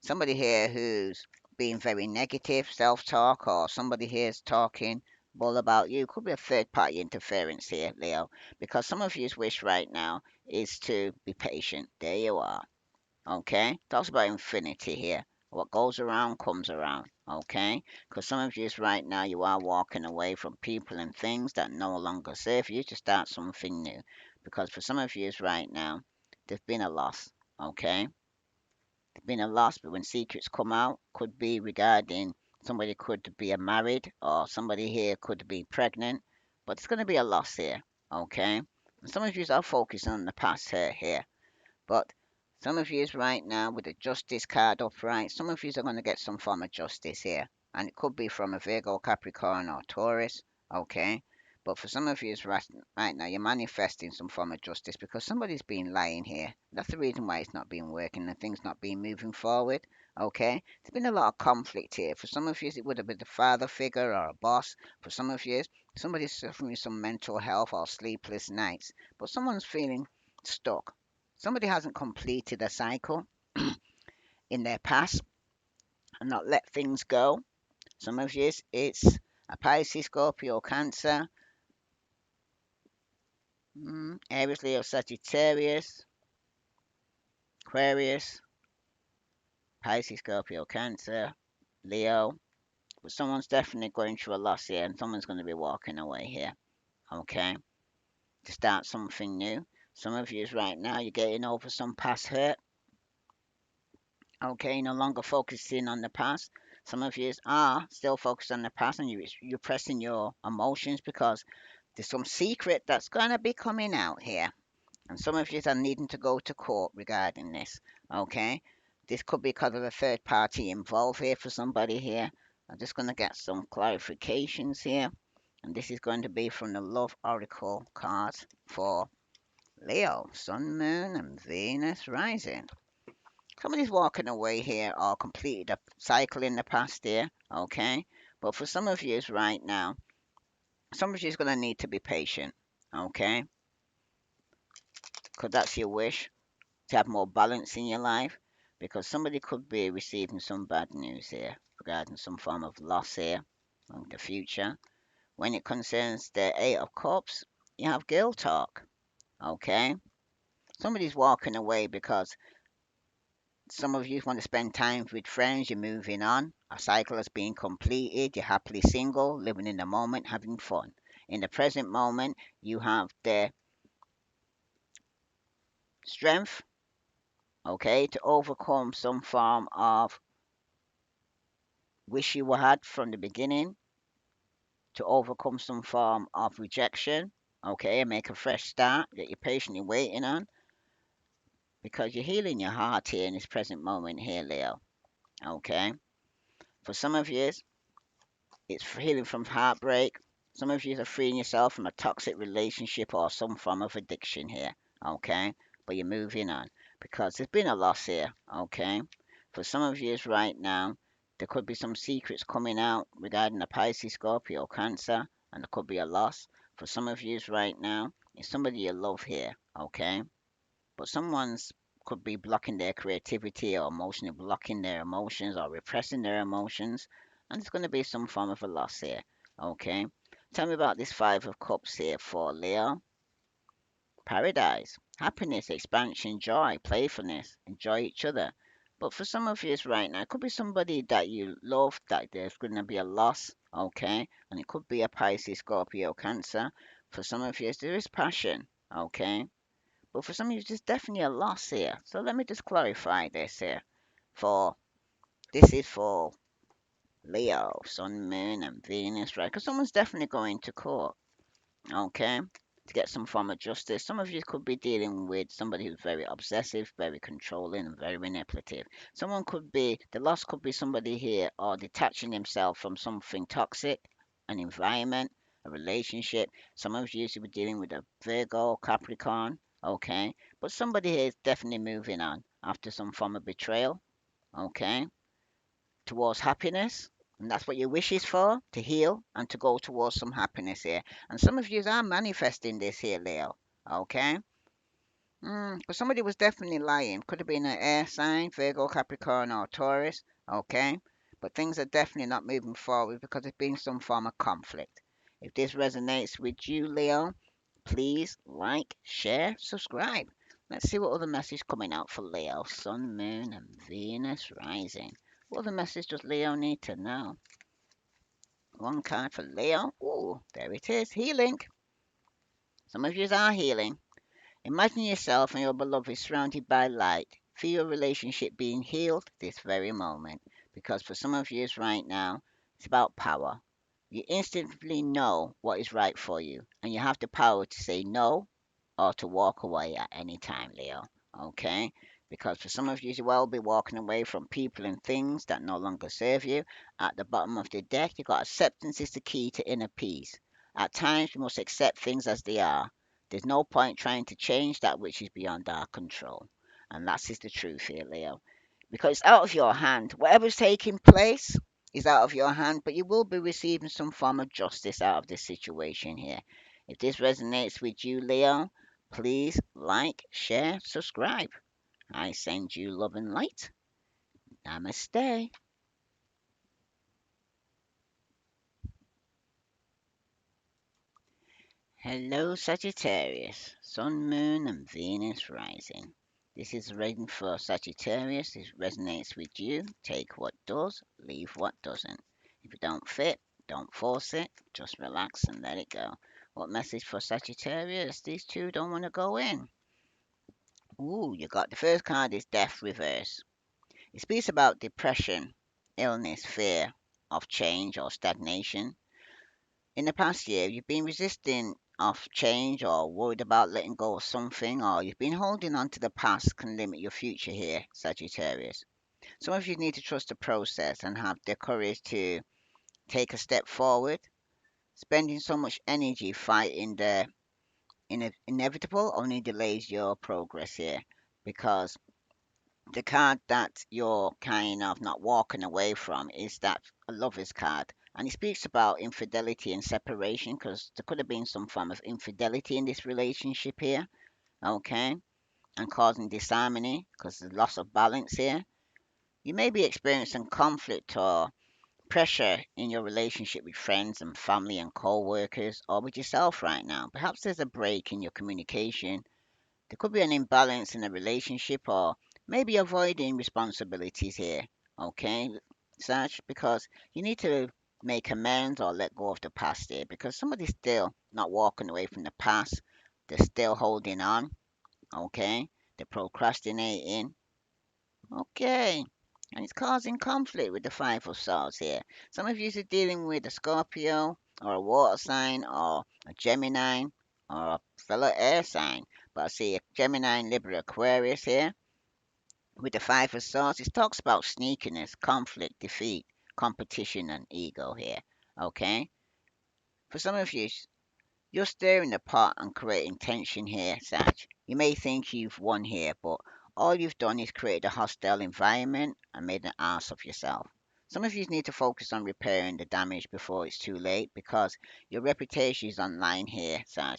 somebody here who's being very negative, self-talk, or somebody here is talking bull about you. Could be a third-party interference here, Leo, because some of you's wish right now is to be patient. There you are. Okay, talks about infinity here. What goes around comes around. Okay, because some of you right now you are walking away from people and things that no longer serve you to start something new. Because for some of you right now, there's been a loss. Okay, been a loss, but when secrets come out, could be regarding somebody could be a married or somebody here could be pregnant, but it's going to be a loss here, okay? And some of you are focusing on the past here, but some of you right now with the justice card upright, some of you are going to get some form of justice here, and it could be from a Virgo, Capricorn, or Taurus, okay? But for some of you right now, you're manifesting some form of justice because somebody's been lying here. That's the reason why it's not been working and things not been moving forward. Okay, there's been a lot of conflict here. For some of you, it would have been a father figure or a boss. For some of you, somebody's suffering with some mental health or sleepless nights. But someone's feeling stuck. Somebody hasn't completed a cycle in their past and not let things go. Some of you, it's a Pisces, Scorpio, Cancer, Aries, Leo, Sagittarius, Aquarius, Pisces, Scorpio, Cancer, Leo. But someone's definitely going through a loss here and someone's going to be walking away here. Okay? To start something new. Some of you right now, you're getting over some past hurt. Okay? No longer focusing on the past. Some of you are still focused on the past and you're pressing your emotions because there's some secret that's going to be coming out here. And some of you are needing to go to court regarding this. Okay? This could be because of a third party involved here for somebody here. I'm just going to get some clarifications here. And this is going to be from the Love Oracle cards for Leo, Sun, Moon, and Venus rising. Somebody's walking away here or completed a cycle in the past here. Okay? But for some of you right now, some of you is going to need to be patient. Okay? Because that's your wish to have more balance in your life because somebody could be receiving some bad news here regarding some form of loss here in the future. When it concerns the Eight of Cups, you have girl talk. Okay? Somebody's walking away because some of you want to spend time with friends, you're moving on. A cycle has been completed, you're happily single, living in the moment, having fun. In the present moment, you have the strength, okay, to overcome some form of wish you had from the beginning, to overcome some form of rejection, okay, and make a fresh start that you're patiently waiting on because you're healing your heart here in this present moment here, Leo, okay. For some of you, it's healing from heartbreak. Some of you are freeing yourself from a toxic relationship or some form of addiction here, okay, but you're moving on because there's been a loss here, okay. For some of you right now, there could be some secrets coming out regarding the Pisces, Scorpio, Cancer, and there could be a loss. For some of you right now, it's somebody you love here, okay? But someone's could be blocking their creativity or emotionally blocking their emotions or repressing their emotions, and there's going to be some form of a loss here, okay? Tell me about this Five of Cups here for Leo. Paradise, happiness, expansion, joy, playfulness, enjoy each other. But for some of you right now, it could be somebody that you love, that there's going to be a loss, okay? And it could be a Pisces, Scorpio, Cancer. For some of you, there is passion, okay? But for some of you, there's definitely a loss here. So let me just clarify this here. For this is for Leo, Sun, Moon, and Venus, right? Because someone's definitely going to court, okay? to get some form of justice. Some of you could be dealing with somebody who's very obsessive, very controlling, and very manipulative. Someone could be, the loss could be somebody here or detaching himself from something toxic, an environment, a relationship. Some of you should be dealing with a Virgo, Capricorn, okay? But somebody here is definitely moving on after some form of betrayal, okay? Towards happiness. And that's what your wish is for, to heal and to go towards some happiness here. And some of you are manifesting this here, Leo. Okay? But somebody was definitely lying. Could have been an air sign, Virgo, Capricorn, or Taurus. Okay? But things are definitely not moving forward because there's been some form of conflict. If this resonates with you, Leo, please like, share, subscribe. Let's see what other message coming out for Leo. Sun, Moon, and Venus rising. What other message does Leo need to know? One card for Leo. Ooh, there it is. Healing. Some of you are healing. Imagine yourself and your beloved surrounded by light. Feel your relationship being healed this very moment. Because for some of you right now, it's about power. You instinctively know what is right for you, and you have the power to say no or to walk away at any time, Leo. Okay? Because for some of you, you will be walking away from people and things that no longer serve you. At the bottom of the deck, you've got acceptance is the key to inner peace. At times, we must accept things as they are. There's no point trying to change that which is beyond our control. And that is the truth here, Leo. Because it's out of your hand. Whatever's taking place is out of your hand, but you will be receiving some form of justice out of this situation here. If this resonates with you, Leo, please like, share, subscribe. I send you love and light. Namaste. Hello, Sagittarius, Sun, Moon, and Venus rising. This is a reading for Sagittarius. This resonates with you. Take what does, leave what doesn't. If it don't fit, don't force it. Just relax and let it go. What message for Sagittarius? These two don't want to go in. Ooh, you got the first card is Death Reverse. It speaks about depression, illness, fear of change or stagnation. In the past year, you've been resisting of change or worried about letting go of something, or you've been holding on to the past can limit your future here, Sagittarius. Some of you need to trust the process and have the courage to take a step forward. Spending so much energy fighting the inevitable only delays your progress here because the card that you're kind of not walking away from is that a lover's card. And it speaks about infidelity and separation because there could have been some form of infidelity in this relationship here, okay? And causing disharmony because the loss of balance here. You may be experiencing conflict or pressure in your relationship with friends and family and co workers or with yourself right now. Perhaps there's a break in your communication. There could be an imbalance in a relationship or maybe avoiding responsibilities here. Okay, Saj, because you need to make amends or let go of the past here because somebody's still not walking away from the past. They're still holding on. Okay, they're procrastinating. Okay. And it's causing conflict with the Five of Swords here. Some of you are dealing with a Scorpio or a water sign or a Gemini or a fellow air sign. But I see a Gemini, Libra, Aquarius here with the Five of Swords. It talks about sneakiness, conflict, defeat, competition, and ego here. Okay? For some of you, you're stirring the pot and creating tension here, Sag. You may think you've won here, but all you've done is create a hostile environment and made an ass of yourself. Some of you need to focus on repairing the damage before it's too late because your reputation is on line here, Sag.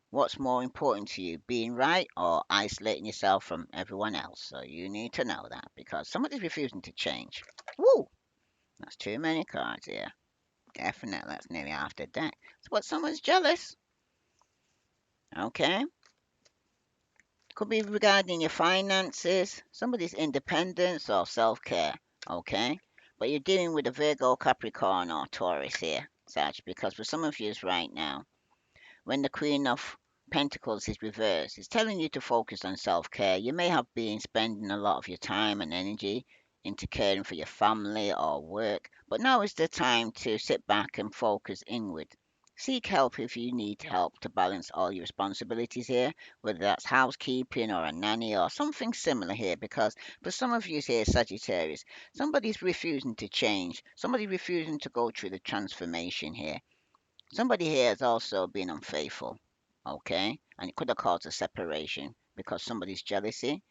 What's more important to you, being right or isolating yourself from everyone else? So you need to know that because somebody's refusing to change. Woo! That's too many cards here. Definitely, that's nearly half the deck. So, but someone's jealous. Okay? Could be regarding your finances, somebody's independence or self care. Okay? But you're dealing with a Virgo, Capricorn, or Taurus here, Sag, because for some of you right now, when the Queen of Pentacles is reversed, it's telling you to focus on self care. You may have been spending a lot of your time and energy into caring for your family or work, but now is the time to sit back and focus inward. Seek help if you need help to balance all your responsibilities here, whether that's housekeeping or a nanny or something similar here, because for some of you here, Sagittarius, somebody's refusing to change, somebody refusing to go through the transformation here. Somebody here has also been unfaithful, okay? And it could have caused a separation because somebody's jealousy.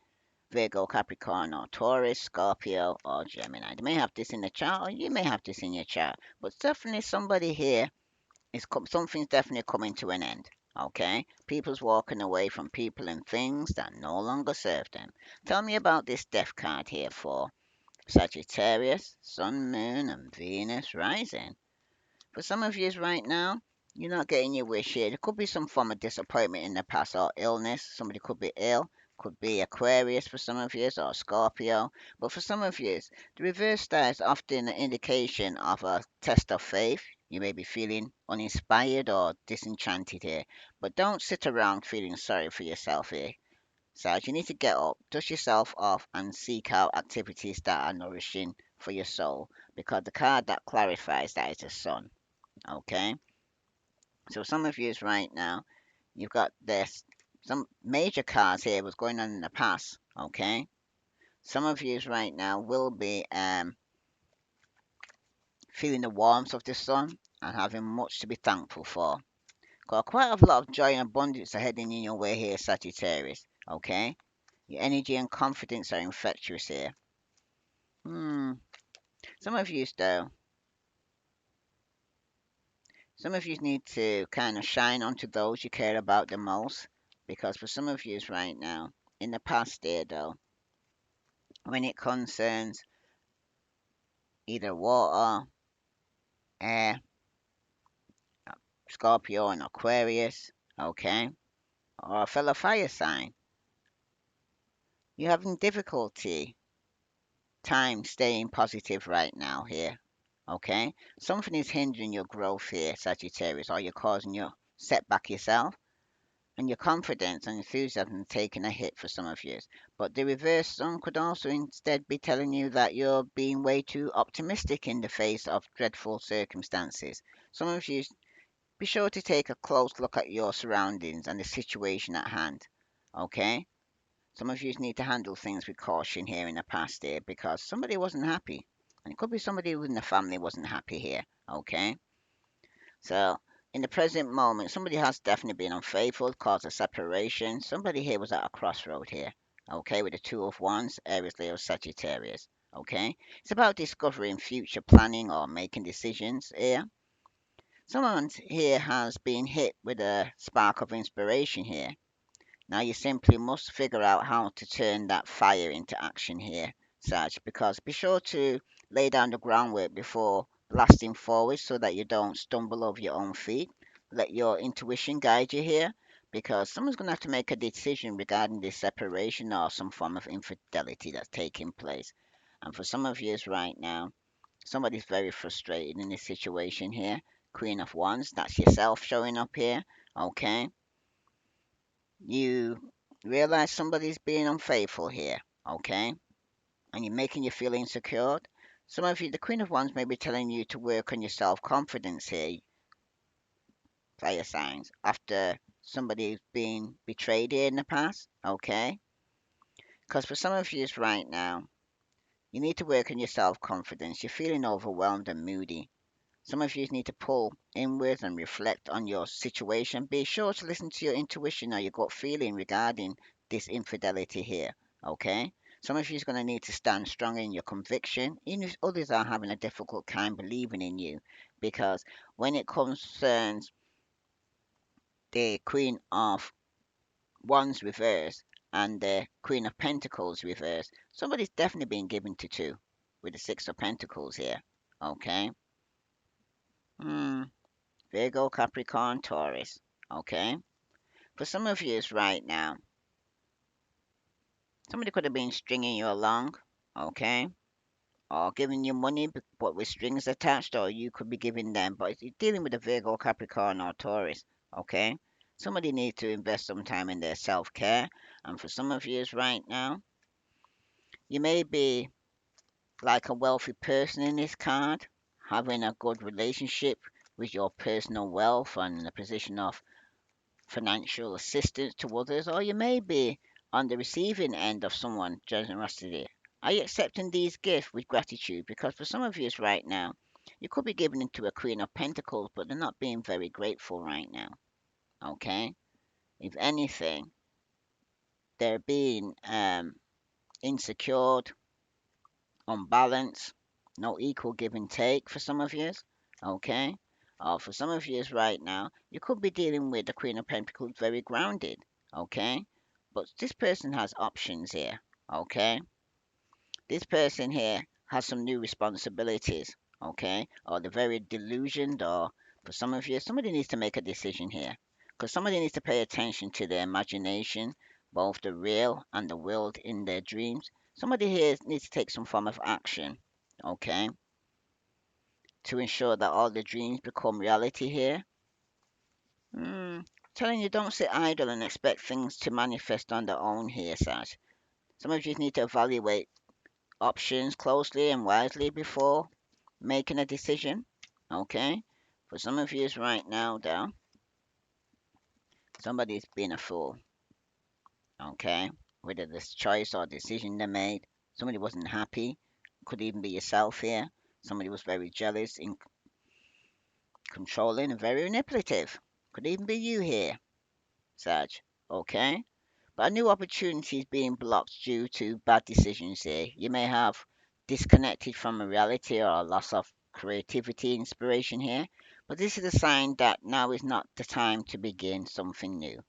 Virgo, Capricorn, or Taurus, Scorpio, or Gemini. They may have this in the chart, or you may have this in your chart. But definitely somebody here something's definitely coming to an end. Okay? People's walking away from people and things that no longer serve them. Tell me about this death card here for Sagittarius, Sun, Moon, and Venus rising. For some of you right now, you're not getting your wish here. There could be some form of disappointment in the past or illness. Somebody could be ill. Could be Aquarius for some of you or Scorpio. But for some of you, the reverse star is often an indication of a test of faith. You may be feeling uninspired or disenchanted here. But don't sit around feeling sorry for yourself here. So you need to get up, dust yourself off, and seek out activities that are nourishing for your soul. Because the card that clarifies that is the sun. Okay, so some of yous right now, you've got this some major cards here was going on in the past. Okay, some of yous right now will be feeling the warmth of the sun and having much to be thankful for. Got quite a lot of joy and abundance ahead in your way here, Sagittarius. Okay, your energy and confidence are infectious here. Some of yous though, some of you need to kind of shine onto those you care about the most, because for some of you right now, in the past year though, when it concerns either water, air, Scorpio and Aquarius, okay, or a fellow fire sign, you're having difficulty time staying positive right now here, okay? Something is hindering your growth here, Sagittarius, or you're causing you setback yourself. And your confidence and enthusiasm taking a hit for some of you. But the reverse sun could also instead be telling you that you're being way too optimistic in the face of dreadful circumstances. Some of you, be sure to take a close look at your surroundings and the situation at hand. Okay? Some of you need to handle things with caution here in the past here because somebody wasn't happy. And it could be somebody within the family wasn't happy here. Okay? So, in the present moment, somebody has definitely been unfaithful, caused a separation. Somebody here was at a crossroad here, okay, with the Two of Wands, Aries, Leo, Sagittarius, okay? It's about discovering future planning or making decisions here. Someone here has been hit with a spark of inspiration here. Now you simply must figure out how to turn that fire into action here, Sag, because be sure to lay down the groundwork before blasting forward so that you don't stumble over your own feet. Let your intuition guide you here, because someone's going to have to make a decision regarding this separation or some form of infidelity that's taking place. And for some of you right now, somebody's very frustrated in this situation here. Queen of Wands, that's yourself showing up here, okay? You realize somebody's being unfaithful here, okay? And you're making you feel insecure. Some of you, the Queen of Wands may be telling you to work on your self-confidence here, player signs, after somebody's been betrayed here in the past, okay? Because for some of you right now, you need to work on your self-confidence. You're feeling overwhelmed and moody. Some of you need to pull inwards and reflect on your situation. Be sure to listen to your intuition or your gut feeling regarding this infidelity here. Okay? Some of you is going to need to stand strong in your conviction, even if others are having a difficult time believing in you. Because when it concerns the Queen of Wands reverse and the Queen of Pentacles reverse, somebody's definitely been given to two with the Six of Pentacles here. Okay? Hmm. Virgo, Capricorn, Taurus. Okay? For some of you right now, somebody could have been stringing you along. Okay? Or giving you money but with strings attached, or you could be giving them. But you're dealing with a Virgo, Capricorn, or Taurus. Okay? Somebody needs to invest some time in their self care. And for some of you right now, you may be like a wealthy person in this card, having a good relationship with your personal wealth and in a position of financial assistance to others, or you may be on the receiving end of someone's generosity. Are you accepting these gifts with gratitude? Because for some of you right now, you could be giving into a Queen of Pentacles, but they're not being very grateful right now. Okay? If anything, they're being insecure, unbalanced, no equal give and take for some of you. Okay? For some of you right now, you could be dealing with the Queen of Pentacles very grounded. Okay? But this person has options here. Okay? This person here has some new responsibilities. Okay? Or they're very delusioned, or for some of you, somebody needs to make a decision here. Because somebody needs to pay attention to their imagination, both the real and the world in their dreams. Somebody here needs to take some form of action. Okay? To ensure that all the dreams become reality here. Telling you, don't sit idle and expect things to manifest on their own here, Saj. Some of you need to evaluate options closely and wisely before making a decision. Okay? For some of you right now, though, somebody's been a fool. Okay? Whether this choice or decision they made, somebody wasn't happy. Could even be yourself here. Somebody was very jealous, controlling, and very manipulative. Could even be you here, Sag. Okay? But a new opportunity is being blocked due to bad decisions here. You may have disconnected from a reality or a loss of creativity, inspiration here. But this is a sign that now is not the time to begin something new.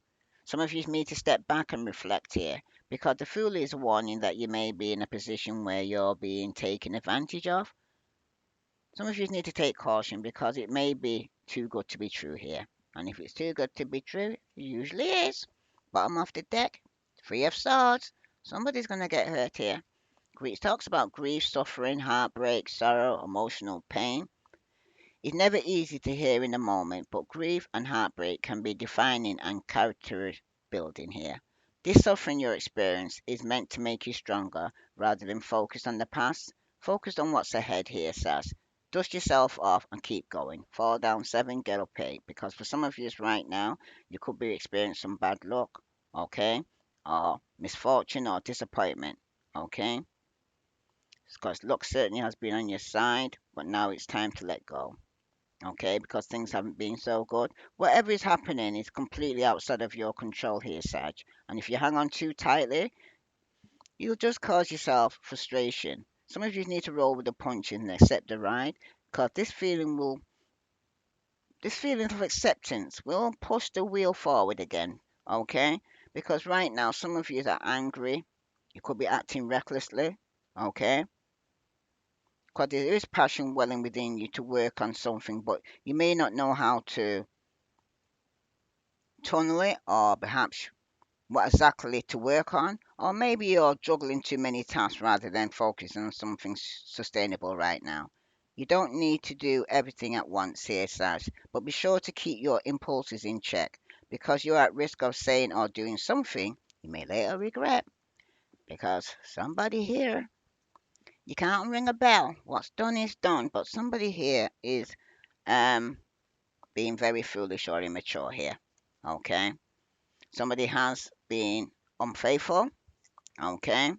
Some of you need to step back and reflect here, because the Fool is warning that you may be in a position where you're being taken advantage of. Some of you need to take caution because it may be too good to be true here. And if it's too good to be true, it usually is. Bottom of the deck, Three of Swords. Somebody's going to get hurt here. It talks about grief, suffering, heartbreak, sorrow, emotional pain. It's never easy to hear in the moment, but grief and heartbreak can be defining and character building here. This suffering you experience is meant to make you stronger rather than focus on the past. Focus on what's ahead here, says. Dust yourself off and keep going. Fall down 7, get up 8. Because for some of you right now, you could be experiencing some bad luck, okay? Or misfortune or disappointment, okay? Because luck certainly has been on your side, but now it's time to let go. Okay, because things haven't been so good. Whatever is happening is completely outside of your control here, Sag. And if you hang on too tightly, you'll just cause yourself frustration. Some of you need to roll with the punches and accept the ride, because this feeling of acceptance will push the wheel forward again. Okay, because right now some of you are angry. You could be acting recklessly. Okay, because there is passion welling within you to work on something, but you may not know how to tunnel it, or perhaps what exactly to work on, or maybe you're juggling too many tasks rather than focusing on something sustainable right now. You don't need to do everything at once here, Saj, but be sure to keep your impulses in check because you're at risk of saying or doing something you may later regret. Because somebody here, you can't ring a bell. What's done is done, but somebody here is um being very foolish or immature here. Okay? Somebody has been unfaithful. Okay.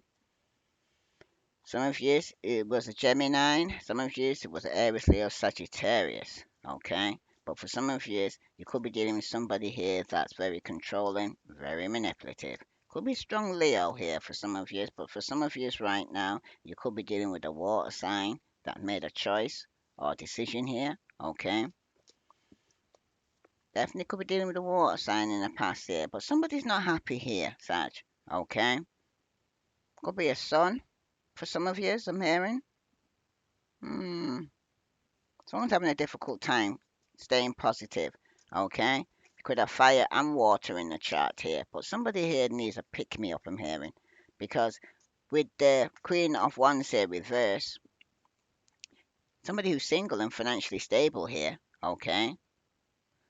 Some of you it was a Gemini. Some of you it was an Aries, Leo, Sagittarius. Okay. But for some of you, you could be dealing with somebody here that's very controlling, very manipulative. Could be strong Leo here for some of you, but for some of you right now, you could be dealing with a water sign that made a choice or decision here. Okay. Definitely could be dealing with a water sign in the past here, but somebody's not happy here, Sag. Okay. Could be a sun for some of you, I'm hearing. Hmm. Someone's having a difficult time staying positive. Okay? You could have fire and water in the chart here, but somebody here needs a pick me up, I'm hearing. Because with the Queen of Wands here reverse, somebody who's single and financially stable here. Okay?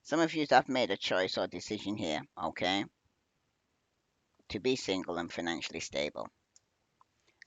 Some of you have made a choice or decision here. Okay? To be single and financially stable.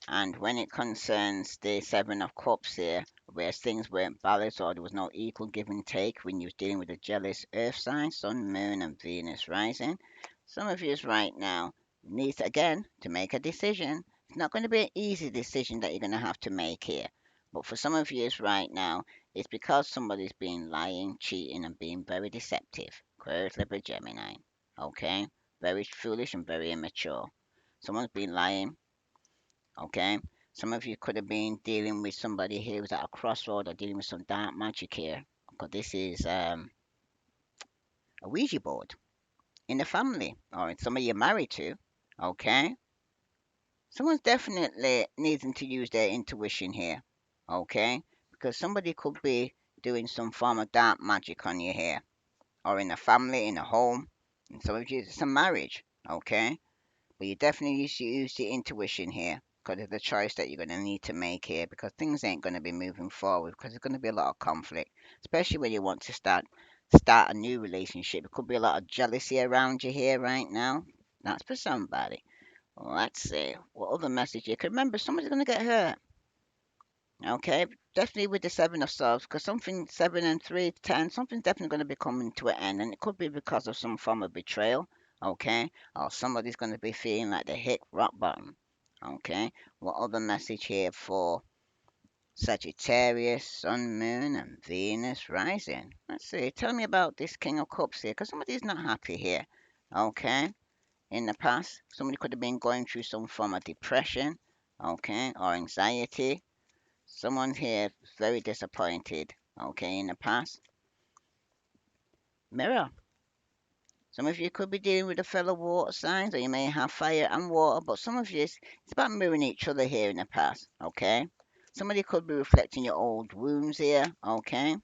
And when it concerns the Seven of Cups here, where things weren't balanced or there was no equal give and take when you was dealing with a jealous Earth sign, Sun, Moon, and Venus rising, some of you right now needs again to make a decision. It's not going to be an easy decision that you're going to have to make here. But for some of you right now, it's because somebody's been lying, cheating, and being very deceptive. Aquarius, Libra, Gemini. Okay? Very foolish and very immature. Someone's been lying, okay? Some of you could have been dealing with somebody here who's at a crossroad or dealing with some dark magic here. Because this is a Ouija board in the family or in somebody you're married to, okay? Someone's definitely needing to use their intuition here, okay? Because somebody could be doing some form of dark magic on you here, or in a family, in a home, and some of you it's a marriage, okay? But you definitely use your intuition here because it's the choice that you're going to need to make here because things ain't going to be moving forward because there's going to be a lot of conflict, especially when you want to start a new relationship. It could be a lot of jealousy around you here right now. That's for somebody. Let's see what other message you can remember. Somebody's going to get hurt. Okay, definitely with the Seven of Swords, because something 7 and 3, 10, something's definitely going to be coming to an end, and it could be because of some form of betrayal. Okay, or somebody's going to be feeling like they hit rock bottom. Okay, what other message here for Sagittarius, Sun, Moon, and Venus rising? Let's see. Tell me about this King of Cups here, because somebody's not happy here. Okay, in the past, somebody could have been going through some form of depression. Okay, or anxiety. Someone here is very disappointed, okay, in the past. Mirror. Some of you could be dealing with a fellow water signs, or you may have fire and water, but some of you, it's about mirroring each other here in the past, okay? Somebody could be reflecting your old wounds here, okay?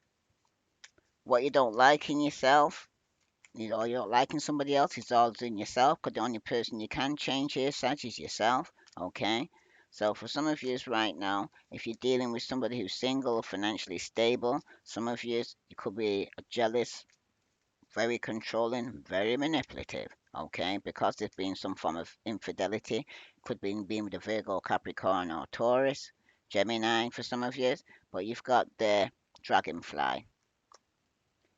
What you don't like in yourself, you know, you're not liking somebody else, it's all in yourself, because the only person you can change here, Sag, is yourself, okay? So for some of you right now, if you're dealing with somebody who's single or financially stable, some of you could be jealous, very controlling, very manipulative, okay? Because there's been some form of infidelity, could be being with a Virgo, Capricorn, or Taurus, Gemini for some of you, but you've got the dragonfly.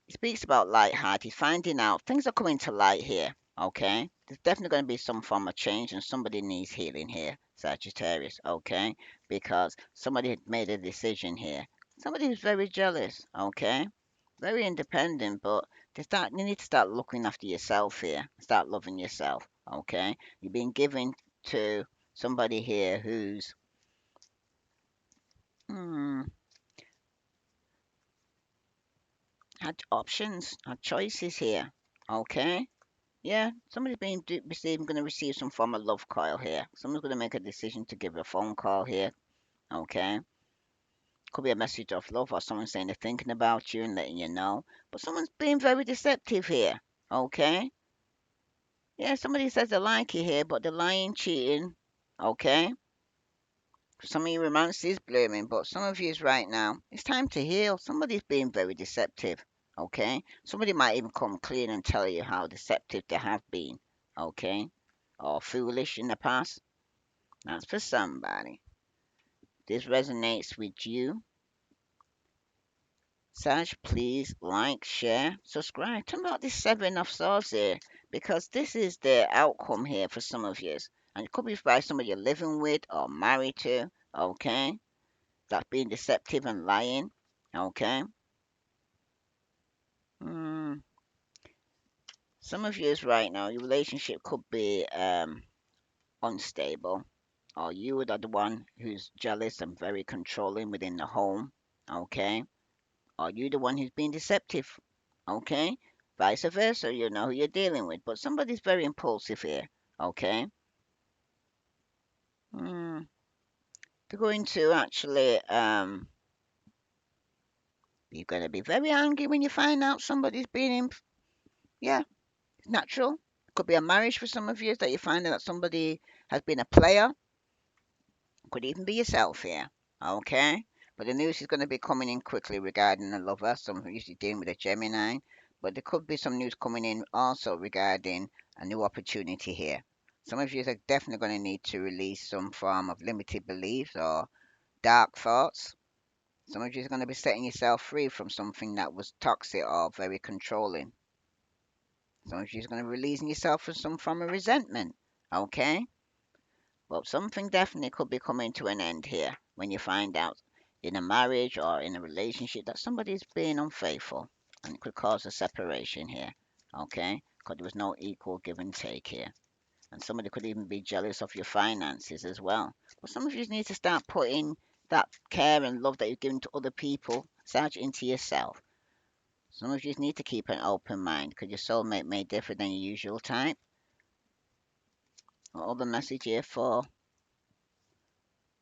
He speaks about light-hearted, finding out things are coming to light here. Okay, there's definitely going to be some form of change, and somebody needs healing here, Sagittarius. Okay, because somebody had made a decision here. Somebody who's very jealous. Okay, very independent, but you need to start looking after yourself here. Start loving yourself. Okay, you're being given to somebody here who's hmm, had options, had choices here. Okay. Yeah, somebody's going to receive some form of love call here. Someone's going to make a decision to give a phone call here. Okay, could be a message of love or someone saying they're thinking about you and letting you know. But someone's being very deceptive here. Okay, yeah, somebody says they like you here, but they're lying, cheating. Okay, some of you romance is blooming, but some of you is right now. It's time to heal. Somebody's being very deceptive. Okay, somebody might even come clean and tell you how deceptive they have been. Okay, or foolish in the past. That's for somebody. This resonates with you. Sag, please like, share, subscribe. Tell me about this Seven of Swords here, because this is the outcome here for some of you. And it could be by somebody you're living with or married to, okay? That's being deceptive and lying, okay? Hmm. Some of you right now, your relationship could be unstable, or you are the one who's jealous and very controlling within the home, okay? Are you the one who's being deceptive? Okay? Vice versa, you know who you're dealing with. But somebody's very impulsive here. Okay? Hmm. They're going to actually, you're going to be very angry when you find out somebody's being, yeah, it's natural. It could be a marriage for some of you that you find out that somebody has been a player. Could even be yourself here. Okay? But the news is going to be coming in quickly regarding a lover. Some usually dealing with a Gemini. But there could be some news coming in also regarding a new opportunity here. Some of you are definitely going to need to release some form of limited beliefs or dark thoughts. Some of you are going to be setting yourself free from something that was toxic or very controlling. Some of you are going to be releasing yourself from some form of resentment. Okay? Well, something definitely could be coming to an end here when you find out in a marriage or in a relationship that somebody's being unfaithful, and it could cause a separation here. Okay? Because there was no equal give and take here. And somebody could even be jealous of your finances as well. But some of you need to start putting that care and love that you've given to other people, Sag, into yourself. Some of you need to keep an open mind because your soulmate may differ than your usual type. What other message here for?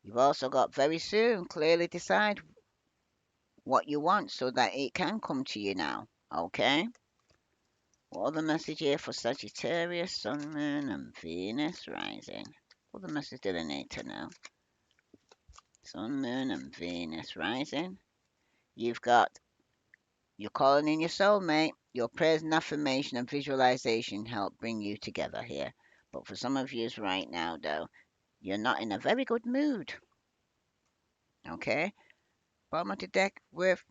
You've also got very soon, clearly decide what you want so that it can come to you now. Okay? What other message here for Sagittarius, Sun, Moon, and Venus rising? What other message do they need to know? Sun, Moon, and Venus rising. You've got you're calling in your soulmate. Your prayers and affirmation and visualization help bring you together here. But for some of you right now, though, you're not in a very good mood. Okay? Bottom of the deck worth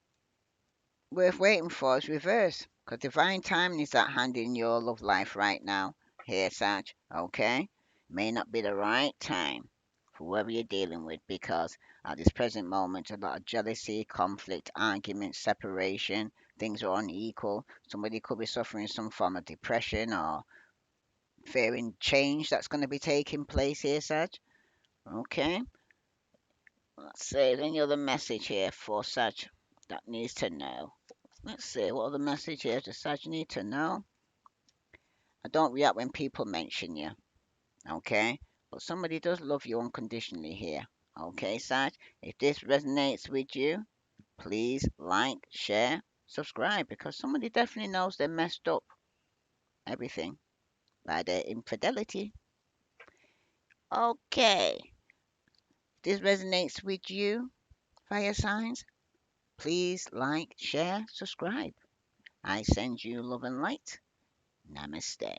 waiting for is reverse. Because divine timing is at hand in your love life right now. Here, Sag. Okay? May not be the right time for whoever you're dealing with because at this present moment, a lot of jealousy, conflict, argument, separation, things are unequal. Somebody could be suffering some form of depression or fearing change that's going to be taking place here, Sag. Okay? Let's see, any other message here for Sag that needs to know? Let's see, what other message here does Sag need to know? I don't react when people mention you, okay? But somebody does love you unconditionally here, okay, Sag? If this resonates with you, please like, share, subscribe because somebody definitely knows they messed up everything by their infidelity. Okay, if this resonates with you, fire signs, please like, share, subscribe. I send you love and light. Namaste.